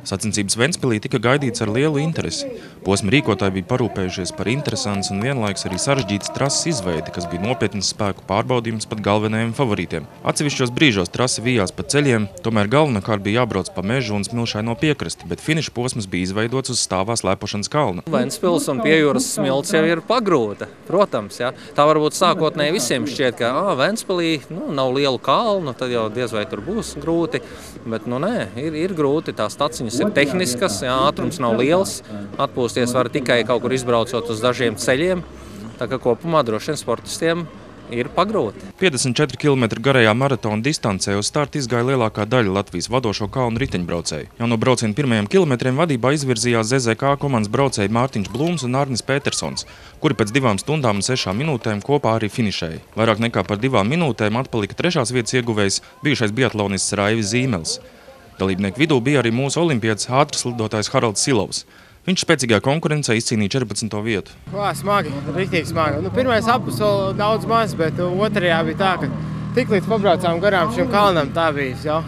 Sacensības Ventspilī tika gaidīts ar lielu interesi. Posma rīkotāji bija parūpējušies par interesantas un vienlaikus arī sarežģītas trases izveidi, kas bija nopietnas spēku pārbaudījums pat galvenajiem favorītiem. Atsevišķos brīžos trase vijās pa ceļiem, tomēr galvenokārt bija jābrauc pa mežu un smilšaino piekrasti, bet finiša posms bija izveidots uz stāvā slēpošanas kalna. Ventspils un Piejūras smilts jau ir pagrūta, protams. Ja. Tā varbūt sākotnēji visiem šķiet, ka Ventspilī nav lielu kalnu, tad jau diez vai tur būs grūti. Bet nē, ir grūti, tās taciņas ir tehniskas, ātrums nav liels, atpūsties var tikai kaut kur izbraucot uz dažiem ceļiem, tā kā kopumā droši vien sportistiem ir pagrūti. 54 km garajā maratona distancē uz startu izgāja lielākā daļa Latvijas vadošo kalnu riteņbraucēju. Jau no brauciena pirmajiem kilometriem vadībā izvirzījās ZZK komandas braucēji Mārtiņš Blūms un Arnis Petersons, kuri pēc 2 stundām un 6 minūtēm kopā arī finišēja. Vairāk nekā par 2 minūtēm atpalika 3. vietas ieguvējs bijušais biatlonists Raivis Zīmelis. Dalībnieku vidū bija arī mūsu olimpietis ātras lidotājs Haralds Silovs. Viņš spēcīgā konkurencē izcīnīja 14. vietu. Smagi, riktīgi smagi. Pirmais apus vēl daudz maz, bet otrajā bija tā, ka tiklīdz pabraucām garām šim kalnam, tā bija jau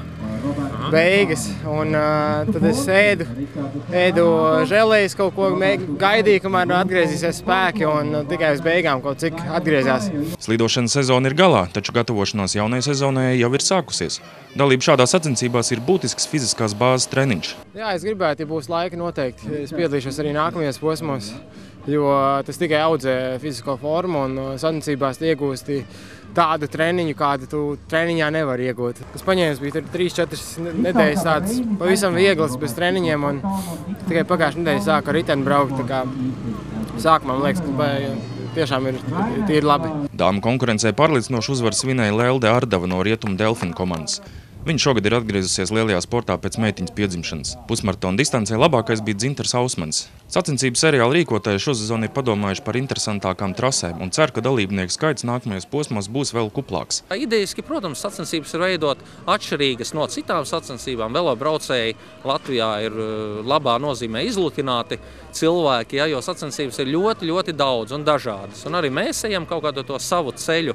beigas. Un tad es ēdu želejas kaut ko, gaidīju, kamēr atgriezīsies spēki un tikai uz beigām kaut cik atgriezās. Slidošanas sezona ir galā, taču gatavošanās jaunajai sezonai jau ir sākusies. Dalība šādās sacensībās ir būtisks fiziskās bāzes treniņš. Jā, es gribētu, ja būs laika noteikti. Es piedalīšos arī nākamajos posmos, jo tas tikai audzē fizisko formu un sacensībās iegūsti tādu treniņu, kādu tu treniņā nevar iegūt. Tas paņēmis bija 3-4 nedēļas tāds pavisam viegls bez treniņiem un tikai pagājušajā nedēļā sāku ar riteni braukt. Tā kā sākumā, man liekas, ka tiešām ir tīri labi. Dāmu konkurencē pārliecinošu uzvaru svinēja Lelde Ardava no Rietumu Delfinu komandas. Viņa šogad ir atgriezusies lielajā sportā pēc meitiņas piedzimšanas. Pusmaratona distancē labākais bija Dzintars Ausmans. Sacensību seriāla rīkotāji šosezon ir padomājuši par interesantākām trasēm un cer, ka dalībnieku skaits nākamajos posmos būs vēl kuplāks. Idejiski, protams, sacensības ir veidot atšķirīgas no citām sacensībām. Velobraucēji Latvijā ir labā nozīmē izlutināti cilvēki, jo sacensības ir ļoti, ļoti daudz un dažādas. Un arī mēs ejam kaut kādu to savu ceļu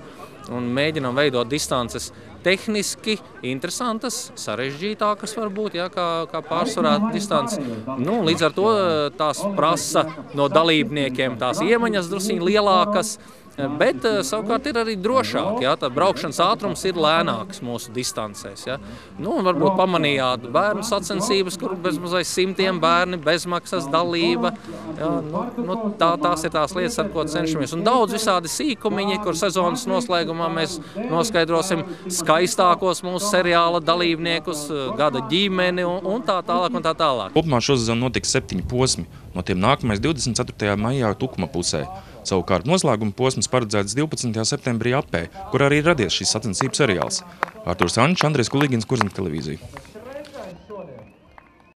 un mēģinām veidot distances tehniski interesantas, sarežģītākas varbūt, kā pārsvarā distance. Līdz ar to tās prasa no dalībniekiem tās iemaņas drusciņi lielākas, bet savukārt ir arī drošāk. Tā braukšanas ātrums ir lēnāks mūsu distancēs. Varbūt pamanījāt bērnu sacensības, kur bezmazliet 100 bērni, bezmaksas dalība. Tās ir tās lietas, ar ko cenšamies. Un daudz visādi sīkumiņi, kur sezonas noslēgumā mēs noskaidrosim skaistākos mūsu seriāla dalībniekus, gada ģimeni un tā tālāk un tā tālāk. Kopumā šosezon notiks 7 posmi, no tiem nākamais 24. maijā Tukuma pusē. Savukārt noslēguma posms paredzēts 12. septembrī Apē, kur arī radies šis sacensību seriāls. Artūrs Ančs, Andrejs Kulīgins, Kurzemtelevīzija.